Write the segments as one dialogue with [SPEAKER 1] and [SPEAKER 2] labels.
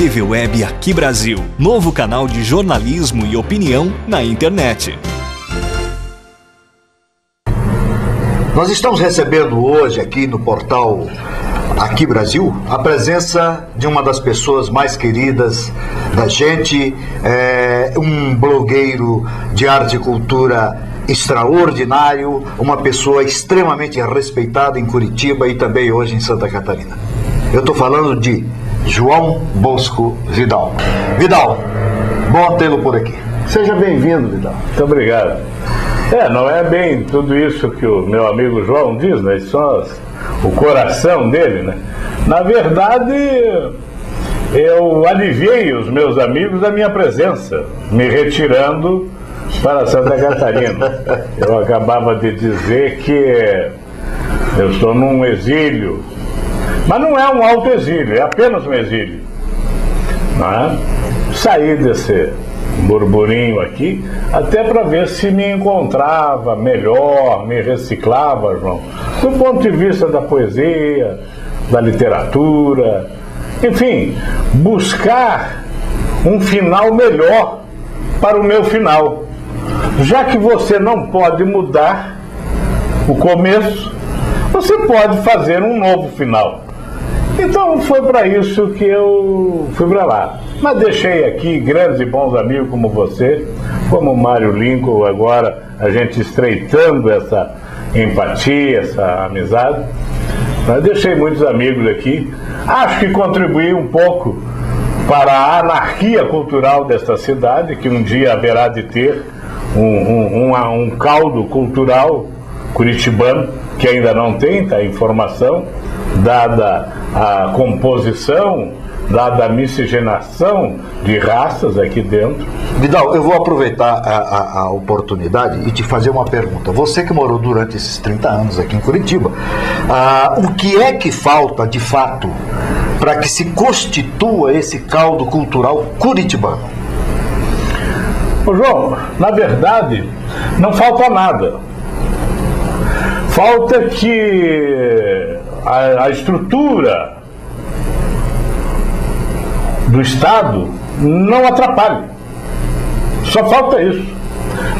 [SPEAKER 1] TV Web Aqui Brasil, novo canal de jornalismo e opinião na internet.
[SPEAKER 2] Nós estamos recebendo hoje aqui no portal Aqui Brasil a presença de uma das pessoas mais queridas da gente, um blogueiro de arte e cultura extraordinário, uma pessoa extremamente respeitada em Curitiba e também hoje em Santa Catarina. Eu estou falando de João Bosco Vidal. Vidal, bom tê-lo por aqui.
[SPEAKER 3] Seja bem-vindo, Vidal. Muito obrigado. Não é bem tudo isso que o meu amigo João diz, né? Só o coração dele, né? Na verdade, eu aliviei os meus amigos da minha presença, me retirando para Santa Catarina. Eu acabava de dizer que eu estou num exílio, mas não é um alto exílio, é apenas um exílio. Não é? Saí desse burburinho aqui, até para ver se me encontrava melhor, me reciclava, João, do ponto de vista da poesia, da literatura, enfim, buscar um final melhor para o meu final. Já que você não pode mudar o começo, você pode fazer um novo final. Então foi para isso que eu fui para lá. Mas deixei aqui grandes e bons amigos como você, como o Mário Lincoln, agora a gente estreitando essa empatia, essa amizade. Mas deixei muitos amigos aqui. Acho que contribuí um pouco para a anarquia cultural desta cidade, que um dia haverá de ter um caldo cultural curitibano, que ainda não tem, está em formação, dada a composição, dada a miscigenação de raças aqui dentro.
[SPEAKER 2] Vidal, eu vou aproveitar a oportunidade e te fazer uma pergunta. Você que morou durante esses 30 anos aqui em Curitiba, o que é que falta, de fato, para que se constitua esse caldo cultural curitibano?
[SPEAKER 3] Ô João, na verdade, não falta nada. Falta que a estrutura do Estado não atrapalhe. Só falta isso.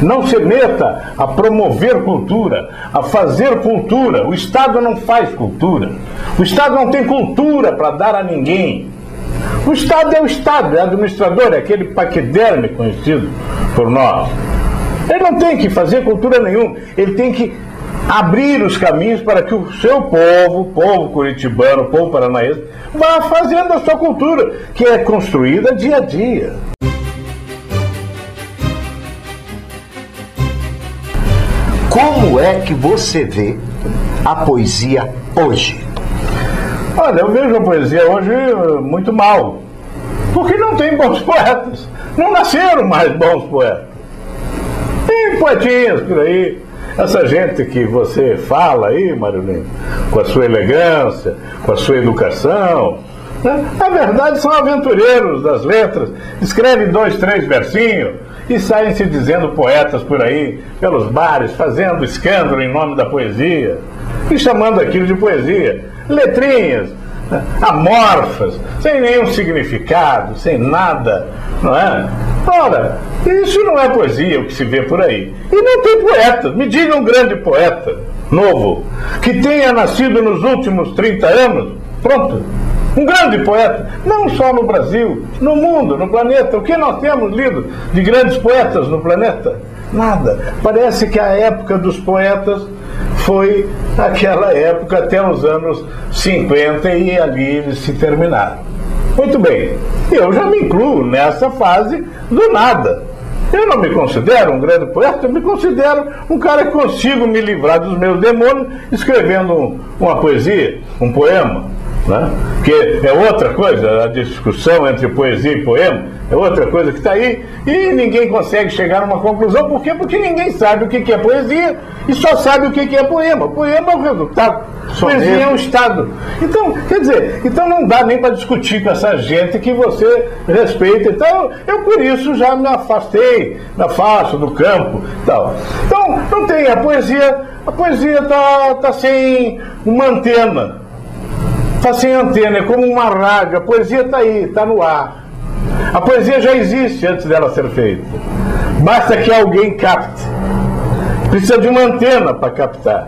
[SPEAKER 3] Não se meta a promover cultura, a fazer cultura. O Estado não faz cultura. O Estado não tem cultura para dar a ninguém. O Estado é o Estado, é administrador, é aquele paquiderme conhecido por nós. Ele não tem que fazer cultura nenhuma. Ele tem que abrir os caminhos para que o seu povo, o povo curitibano, o povo paranaense, vá fazendo a sua cultura, que é construída dia a dia.
[SPEAKER 2] Como é que você vê a poesia hoje?
[SPEAKER 3] Olha, eu vejo a poesia hoje muito mal, porque não tem bons poetas. Não nasceram mais bons poetas. Tem poetinhas por aí. Essa gente que você fala aí, Marilene, com a sua elegância, com a sua educação, né? Na verdade são aventureiros das letras, escrevem 2, 3 versinhos e saem se dizendo poetas por aí, pelos bares, fazendo escândalo em nome da poesia e chamando aquilo de poesia. Letrinhas, né? Amorfas, sem nenhum significado, sem nada, não é? Ora, isso não é poesia, o que se vê por aí. E não tem poeta. Me diga um grande poeta novo que tenha nascido nos últimos 30 anos. Pronto. Um grande poeta. Não só no Brasil, no mundo, no planeta. O que nós temos lido de grandes poetas no planeta? Nada. Parece que a época dos poetas foi aquela época até os anos 50 e ali eles se terminaram. Muito bem, eu já me incluo nessa fase do nada. Eu não me considero um grande poeta, eu me considero um cara que consigo me livrar dos meus demônios escrevendo uma poesia, um poema, né? Que é outra coisa, a discussão entre poesia e poema é outra coisa que está aí e ninguém consegue chegar a uma conclusão. Por quê? Porque ninguém sabe o que é poesia e só sabe o que é poema. Poema é o resultado, poesia é um estado. Então, quer dizer, então não dá nem para discutir com essa gente que você respeita. Então, eu por isso já me afastei, me afasto do campo e tal. Então, não tem, a poesia está sem uma antena. Está sem antena, é como uma rádio. A poesia está aí, está no ar. A poesia já existe antes dela ser feita. Basta que alguém capte. Precisa de uma antena para captar.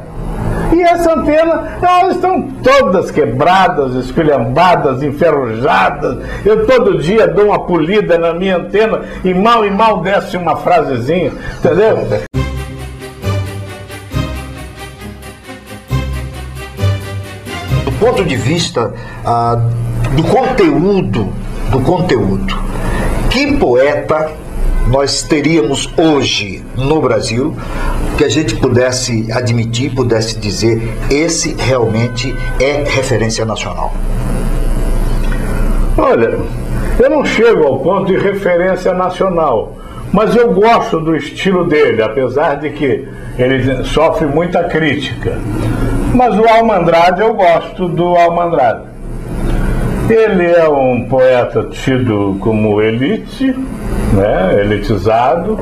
[SPEAKER 3] E essa antena, elas estão todas quebradas, esculhambadas, enferrujadas. Eu todo dia dou uma polida na minha antena e mal desce uma frasezinha, entendeu?
[SPEAKER 2] Do ponto de vista do conteúdo, que poeta nós teríamos hoje no Brasil que a gente pudesse admitir, pudesse dizer, esse realmente é referência nacional?
[SPEAKER 3] Olha, eu não chego ao ponto de referência nacional, mas eu gosto do estilo dele, apesar de que ele sofre muita crítica. Mas o Alma Andrade, eu gosto do Alma Andrade. Ele é um poeta tido como elite, né, elitizado,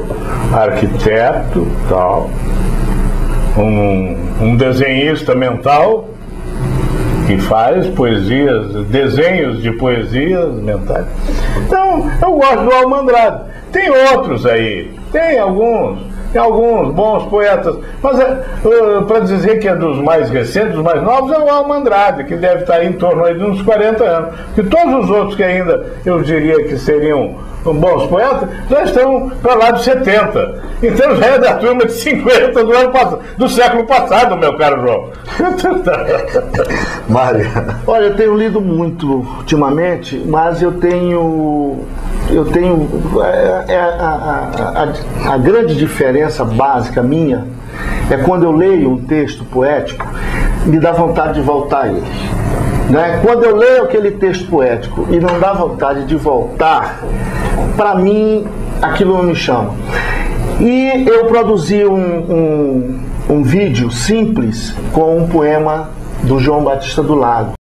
[SPEAKER 3] arquiteto, tal, um desenhista mental que faz poesias, desenhos de poesias mentais. Então, eu gosto do Alma Andrade. Tem outros aí, tem alguns bons poetas, mas para dizer que é dos mais recentes, dos mais novos, é o Alma Andrade, que deve estar em torno aí de uns 40 anos. Porque todos os outros que ainda eu diria que seriam bons poetas, já estão para lá de 70. Então já é da turma de 50 do ano passado, do século passado, meu caro João.
[SPEAKER 2] Mário.
[SPEAKER 4] Olha, eu tenho lido muito ultimamente, mas eu tenho a grande diferença básica minha é quando eu leio um texto poético, me dá vontade de voltar a ele. Né? Quando eu leio aquele texto poético e não dá vontade de voltar, para mim aquilo não me chama. E eu produzi um vídeo simples com um poema do João Batista do Lago.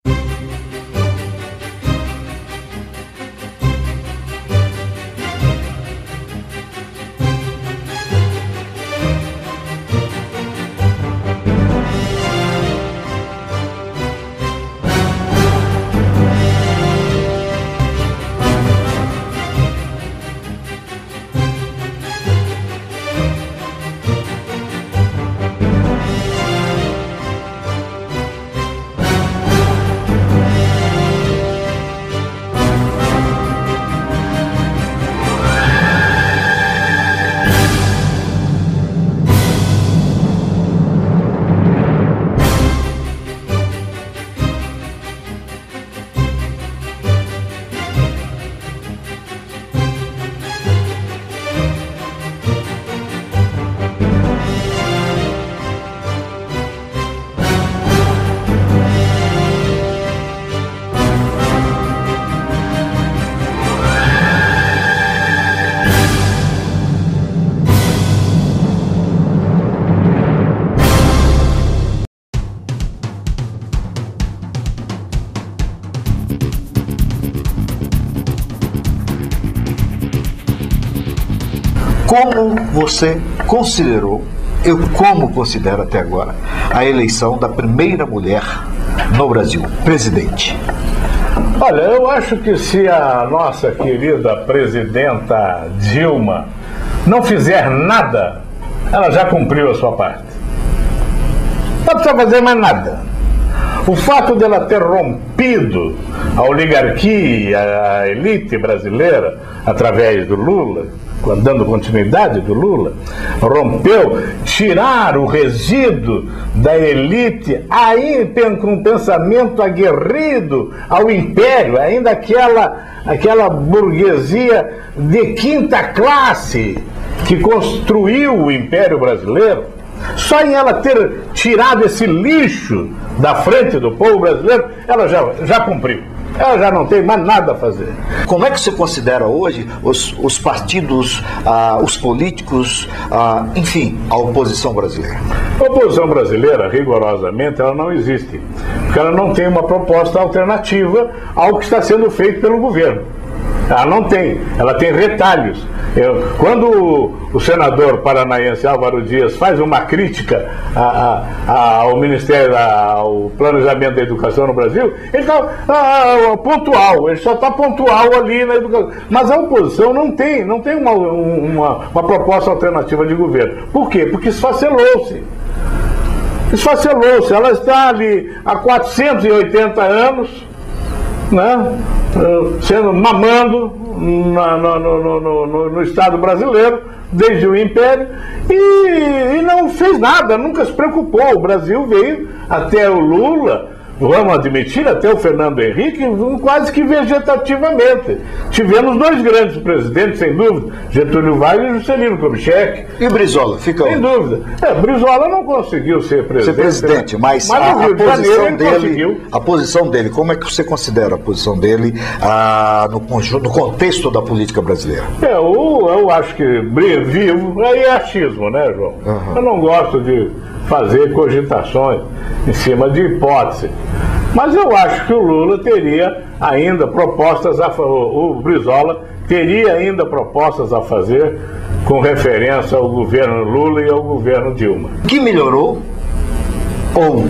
[SPEAKER 2] Como você considerou, como considero até agora, a eleição da primeira mulher no Brasil, presidente?
[SPEAKER 3] Olha, eu acho que se a nossa querida presidenta Dilma não fizer nada, ela já cumpriu a sua parte. Não precisa fazer mais nada. O fato dela ter rompido a oligarquia, a elite brasileira, através do Lula, dando continuidade do Lula, rompeu, tirar o resíduo da elite, aí com um pensamento aguerrido ao império, ainda aquela burguesia de quinta classe que construiu o Império Brasileiro. Só em ela ter tirado esse lixo da frente do povo brasileiro, ela já cumpriu. Ela já não tem mais nada a fazer.
[SPEAKER 2] Como é que você considera hoje os partidos, os políticos, enfim, a oposição brasileira?
[SPEAKER 3] A oposição brasileira, rigorosamente, ela não existe. Porque ela não tem uma proposta alternativa ao que está sendo feito pelo governo. Ela não tem, ela tem retalhos. Quando o senador paranaense Álvaro Dias faz uma crítica ao Ministério, ao Planejamento da Educação no Brasil, ele está pontual, ele só está pontual ali na educação. Mas a oposição não tem uma proposta alternativa de governo. Por quê? Porque esfacelou-se. Esfacelou-se. Ela está ali há 480 anos, né, mamando no Estado brasileiro, desde o Império, e não fez nada, nunca se preocupou. O Brasil veio até o Lula, vamos admitir, até o Fernando Henrique, quase que vegetativamente. Tivemos dois grandes presidentes, sem dúvida, Getúlio Vargas e Juscelino Kubitschek.
[SPEAKER 2] E o Brizola? Fica
[SPEAKER 3] sem dúvida. Brizola não conseguiu ser presidente.
[SPEAKER 2] Mas
[SPEAKER 3] no Rio de Janeiro ele conseguiu.
[SPEAKER 2] A posição dele, como é que você considera a posição dele no contexto da política brasileira?
[SPEAKER 3] Eu acho que vivo, aí é achismo, né, João? Uhum. Eu não gosto de fazer cogitações em cima de hipótese. Mas eu acho que o Lula teria ainda propostas o Brizola teria ainda propostas a fazer com referência ao governo Lula e ao governo Dilma.
[SPEAKER 2] O que melhorou ou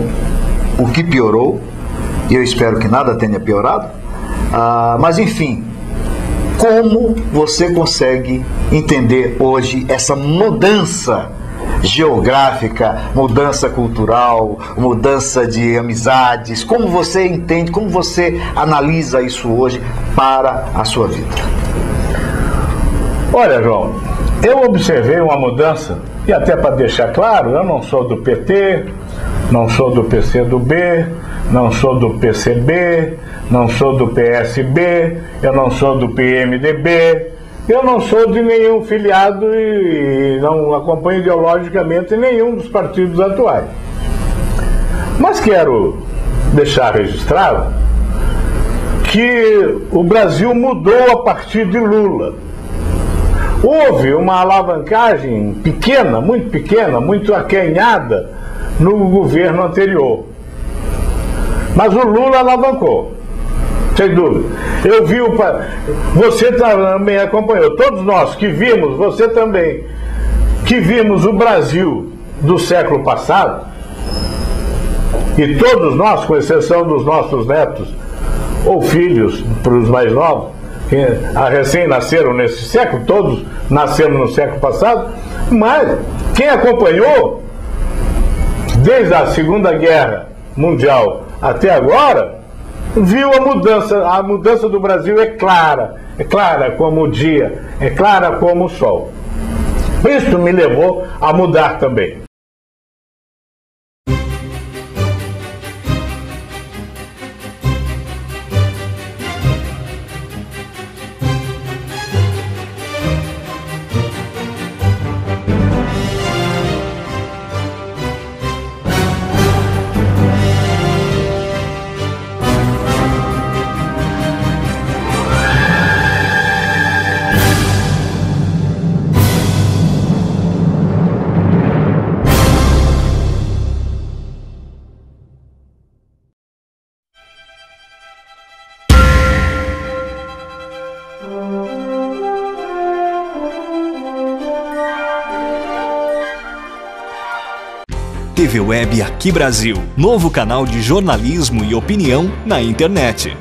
[SPEAKER 2] o que piorou, e eu espero que nada tenha piorado, mas enfim, como você consegue entender hoje essa mudança geográfica, mudança cultural, mudança de amizades? Como você entende, como você analisa isso hoje para a sua vida?
[SPEAKER 3] Olha, João, eu observei uma mudança, e até para deixar claro, eu não sou do PT, não sou do PCdoB, não sou do PCB, não sou do PSB, eu não sou do PMDB, eu não sou de nenhum filiado e não acompanho ideologicamente nenhum dos partidos atuais. Mas quero deixar registrado que o Brasil mudou a partir de Lula. Houve uma alavancagem pequena, muito aquenhada no governo anterior. Mas o Lula alavancou. Sem dúvida. Eu vi você também acompanhou, todos nós que vimos, você também, que vimos o Brasil do século passado, e todos nós, com exceção dos nossos netos ou filhos, para os mais novos, que recém-nasceram nesse século, todos nascemos no século passado, mas quem acompanhou desde a Segunda Guerra Mundial até agora, viu a mudança do Brasil é clara como o dia, é clara como o sol. Isso me levou a mudar também.
[SPEAKER 1] TV Web Aqui Brasil, novo canal de jornalismo e opinião na internet.